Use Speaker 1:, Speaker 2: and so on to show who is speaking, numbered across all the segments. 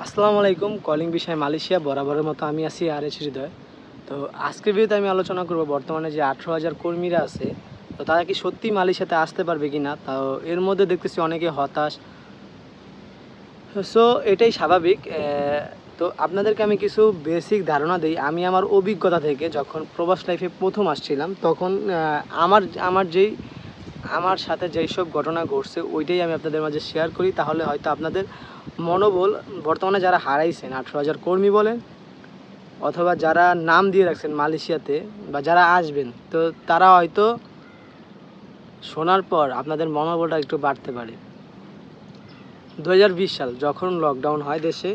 Speaker 1: আসসালামু আলাইকুম। কলিং বিষয় মালয়েশিয়া, বরাবরের মতো আমি আছি আর হৃদয়। তো আজকের ভিডিওতে আমি আলোচনা করব বর্তমানে যে 18,000 কর্মীরা আছে, তো তারা কি সত্যিই মালয়েশিয়াতে আসতে পারবে কিনা। তাও এর মধ্যে দেখতেছি অনেকে হতাশ। সো এটাই স্বাভাবিক। তো আপনাদেরকে আমি কিছু বেসিক ধারণা দিই। আমি আমার অভিজ্ঞতা থেকে যখন প্রবাস লাইফে প্রথম আসছিলাম, তখন আমার আমার যেই আমার সাথে যেইসব ঘটনা ঘটছে ওইটাই আমি আপনাদের মাঝে শেয়ার করি। তাহলে হয়তো আপনাদের মনোবল, বর্তমানে যারা হারাইছেন 18,000 কর্মী বলেন, অথবা যারা নাম দিয়ে রাখছেন মালয়েশিয়াতে, বা যারা আসবেন, তো তারা হয়তো শোনার পর আপনাদের মনোবলটা একটু বাড়তে পারে। 2020 সাল যখন লকডাউন হয় দেশে,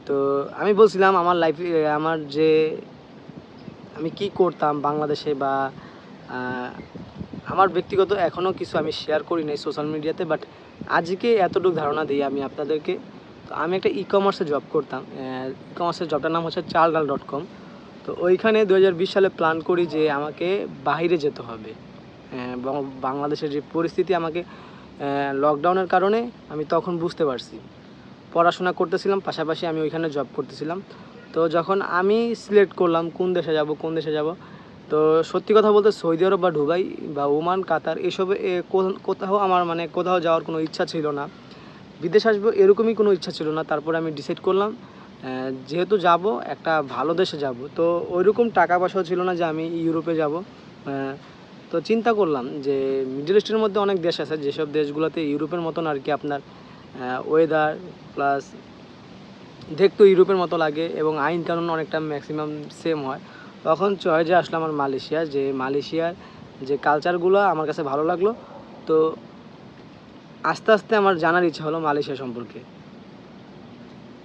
Speaker 1: তো আমি বলছিলাম আমার লাইফে আমার যে আমি কি করতাম বাংলাদেশে, বা আমার ব্যক্তিগত এখনও কিছু আমি শেয়ার করি নাই সোশ্যাল মিডিয়াতে, বাট আজকে এতটুকু ধারণা দিই আমি আপনাদেরকে। তো আমি একটা ই কমার্সে জব করতাম। ই কমার্সের জবটার নাম হচ্ছে চালডাল.com। তো ওইখানে 2020 সালে প্ল্যান করি যে আমাকে বাইরে যেতে হবে। বাংলাদেশের যে পরিস্থিতি, আমাকে লকডাউনের কারণে আমি তখন বুঝতে পারছি। পড়াশোনা করতেছিলাম, পাশাপাশি আমি ওইখানে জব করতেছিলাম। তো যখন আমি সিলেক্ট করলাম কোন দেশে যাব কোন দেশে যাব, তো সত্যি কথা বলতে সৌদি আরব বা দুবাই বা ওমান, কাতার, এসবে কোথাও আমার কোথাও যাওয়ার কোনো ইচ্ছা ছিল না। বিদেশ আসবো এরকমই কোনো ইচ্ছা ছিল না। তারপরে আমি ডিসাইড করলাম যেহেতু যাব একটা ভালো দেশে যাব, তো ওইরকম টাকা পয়সাও ছিল না যে আমি ইউরোপে যাব। তো চিন্তা করলাম যে মিডল ইস্টের মধ্যে অনেক দেশ আছে, যেসব দেশগুলোতে ইউরোপের মতন আর কি আপনার ওয়েদার প্লাস দেখতেও ইউরোপের মতো লাগে, এবং আইন কানুন অনেকটা ম্যাক্সিমাম সেম হয়। তখন চয়েসে আসলো আমার মালয়েশিয়া, যে মালয়েশিয়ার যে কালচারগুলো আমার কাছে ভালো লাগলো। তো আস্তে আস্তে আমার জানার ইচ্ছা হলো মালয়েশিয়া সম্পর্কে।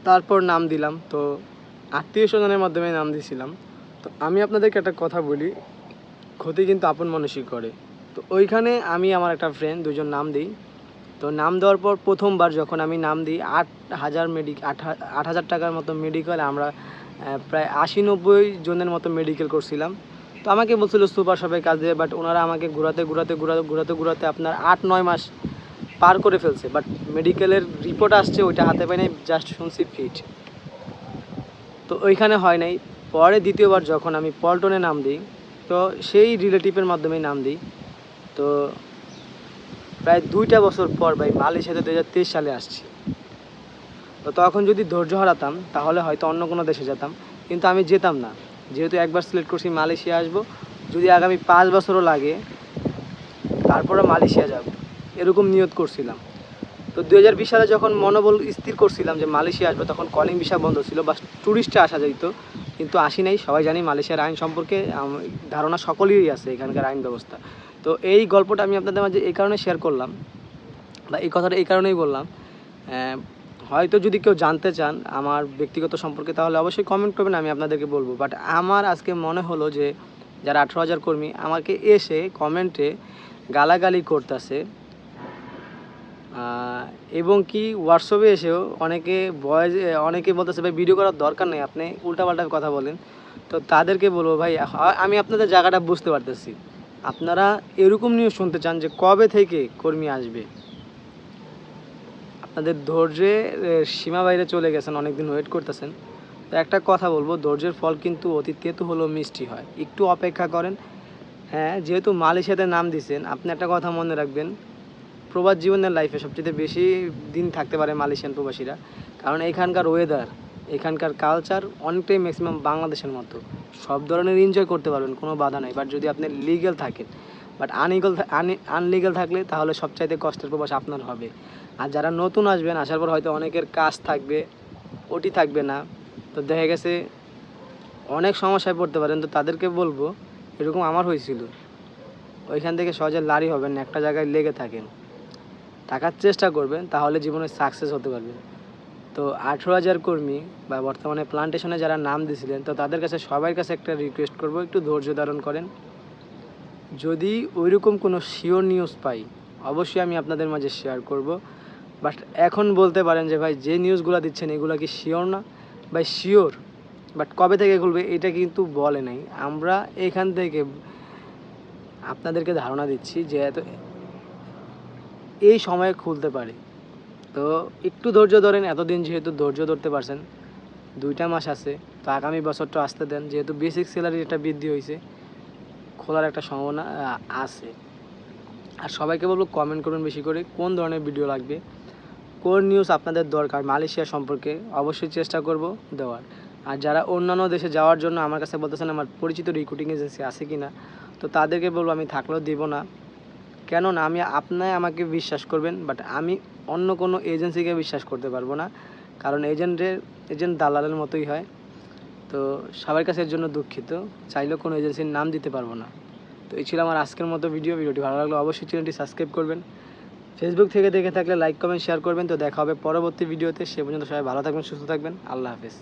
Speaker 1: তারপর নাম দিলাম। তো আত্মীয় স্বজনের মাধ্যমে নাম দিয়েছিলাম। তো আমি আপনাদেরকে একটা কথা বলি, ক্ষতি কিন্তু আপন মানুষই করে। তো ওইখানে আমি আমার একটা ফ্রেন্ড দুজন নাম দিই। তো নাম দেওয়ার পর প্রথমবার যখন আমি নাম দিই, 8,000 টাকার মতো মেডিকেল, আমরা প্রায় 80-90 জনের মতো মেডিকেল করছিলাম। তো আমাকে বলছিল সুপার শপে কাজ দেবে, বাট ওনারা আমাকে ঘোরাতে ঘোরাতে ঘোরাতে ঘোরাতে ঘোরাতে আপনার 8-9 মাস পার করে ফেলছে। বাট মেডিকেলের রিপোর্ট আসছে, ওইটা হাতে পাই নাই, জাস্ট শুনছি ফিট। তো ওইখানে হয় নাই। পরে দ্বিতীয়বার যখন আমি পল্টনে নাম দিই, তো সেই রিলেটিভের মাধ্যমেই নাম দিই। তো প্রায় 2টা বছর পর ভাই মালয়েশিয়াতে 2023 সালে আসছি। তো তখন যদি ধৈর্য হারাতাম তাহলে হয়তো অন্য কোনো দেশে যেতাম, কিন্তু আমি যেতাম না। যেহেতু একবার সিলেক্ট করছি মালয়েশিয়া আসবো, যদি আগামী 5 বছরও লাগে তারপরে মালয়েশিয়া যাব, এরকম নিয়ত করছিলাম। তো 2020 সালে যখন মনোবল স্থির করছিলাম যে মালয়েশিয়া আসবো, তখন কলিং ভিসা বন্ধ ছিল, বা ট্যুরিস্টে আসা যেত, কিন্তু আসি নাই। সবাই জানি মালয়েশিয়ার আইন সম্পর্কে ধারণা সকলেরই আছে, এখানকার আইন ব্যবস্থা। তো এই গল্পটা আমি আপনাদের মাঝে এই কারণে শেয়ার করলাম, বা এই কথাটা এই কারণেই বললাম, হয়তো যদি কেউ জানতে চান আমার ব্যক্তিগত সম্পর্কে তাহলে অবশ্যই কমেন্ট করবেন, আমি আপনাদেরকে বলবো। বাট আমার আজকে মনে হলো যে যারা 18,000 কর্মী আমাকে এসে কমেন্টে গালাগালি করতেছে, এবং কি হোয়াটসঅ্যাপে এসেও অনেকে বলতেছে ভাই ভিডিও করার দরকার নেই, আপনি উল্টাপাল্টা কথা বলেন। তো তাদেরকে বলবো ভাই, আমি আপনাদের জায়গাটা বুঝতে পারতেছি। আপনারা এরকম নিউজ শুনতে চান যে কবে থেকে কর্মী আসবে। আপনাদের ধৈর্যের সীমা বাইরে চলে গেছেন, অনেক দিন ওয়েট করতেছেন। তো একটা কথা বলবো, ধৈর্যের ফল কিন্তু অতি তেতো হলেও মিষ্টি হয়, একটু অপেক্ষা করেন। হ্যাঁ, যেহেতু মালয়েশিয়াতে নাম দিয়েছেন, আপনি একটা কথা মনে রাখবেন, প্রবাস জীবনের লাইফে সবচেয়ে বেশি দিন থাকতে পারে মালয়েশিয়ান প্রবাসীরা। কারণ এখানকার ওয়েদার, এখানকার কালচার অনেকটাই ম্যাক্সিমাম বাংলাদেশের মতো। সব ধরনের এনজয় করতে পারবেন, কোনো বাধা নাই। বাট যদি আপনি লিগ্যাল থাকেন, বাট আনলিগ্যাল থাকলে তাহলে সবচাইতে কষ্টের প্রবাস আপনার হবে। আর যারা নতুন আসবেন, আসার পর হয়তো অনেকের কাজ থাকবে, ওটি থাকবে না, তো দেখা গেছে অনেক সমস্যায় পড়তে পারেন। তো তাদেরকে বলবো, এরকম আমার হয়েছিল, ওইখান থেকে সহজে লারি হবেন না, একটা জায়গায় লেগে থাকেন, থাকার চেষ্টা করবেন, তাহলে জীবনে সাকসেস হতে পারবেন। তো 18,000 কর্মী বা বর্তমানে প্লান্টেশনে যারা নাম দিয়েছিলেন, তো তাদের কাছে সবার কাছে একটা রিকোয়েস্ট করব, একটু ধৈর্য ধারণ করেন। যদি ওইরকম কোনো শিওর নিউজ পাই অবশ্যই আমি আপনাদের মাঝে শেয়ার করব। বাট এখন বলতে পারেন যে ভাই যে নিউজগুলো দিচ্ছেন এগুলো কি শিওর না? ভাই শিওর, বাট কবে থেকে খুলবে এটা কিন্তু বলে নাই। আমরা এখান থেকে আপনাদেরকে ধারণা দিচ্ছি যে এই সময়ে খুলতে পারে। তো একটু ধৈর্য ধরেন, এতদিন যেহেতু ধৈর্য ধরতে পারছেন, 2টা মাস আছে, তো আগামী বছরটা আসতে দেন। যেহেতু বেসিক স্যালারি এটা বৃদ্ধি হয়েছে, খোলার একটা সম্ভাবনা আছে। আর সবাইকে বলবো কমেন্ট করুন বেশি করে, কোন ধরনের ভিডিও লাগবে, কোন নিউজ আপনাদের দরকার মালয়েশিয়া সম্পর্কে, অবশ্যই চেষ্টা করব দেওয়ার। আর যারা অন্যান্য দেশে যাওয়ার জন্য আমার কাছে বলতেছেন আমার পরিচিত রিক্রুটিং এজেন্সি আছে কি না, তো তাদেরকে বলবো আমি থাকলেও দেবো না। কেননা আমি আমাকে বিশ্বাস করবেন, বাট আমি অন্য কোনো এজেন্সিকে বিশ্বাস করতে পারবো না, কারণ এজেন্ট দালালের মতোই হয়। তো সবার কাছে এর জন্য দুঃখিত, চাইলেও কোনো এজেন্সির নাম দিতে পারবো না। তো এই ছিল আমার আজকের মতো ভিডিওটি ভালো লাগলে অবশ্যই চ্যানেলটি সাবস্ক্রাইব করবেন। ফেসবুক থেকে দেখে থাকলে লাইক কমেন্ট শেয়ার করবেন। তো দেখা হবে পরবর্তী ভিডিওতে, সে পর্যন্ত সবাই ভালো থাকবেন, সুস্থ থাকবেন। আল্লাহ হাফেজ।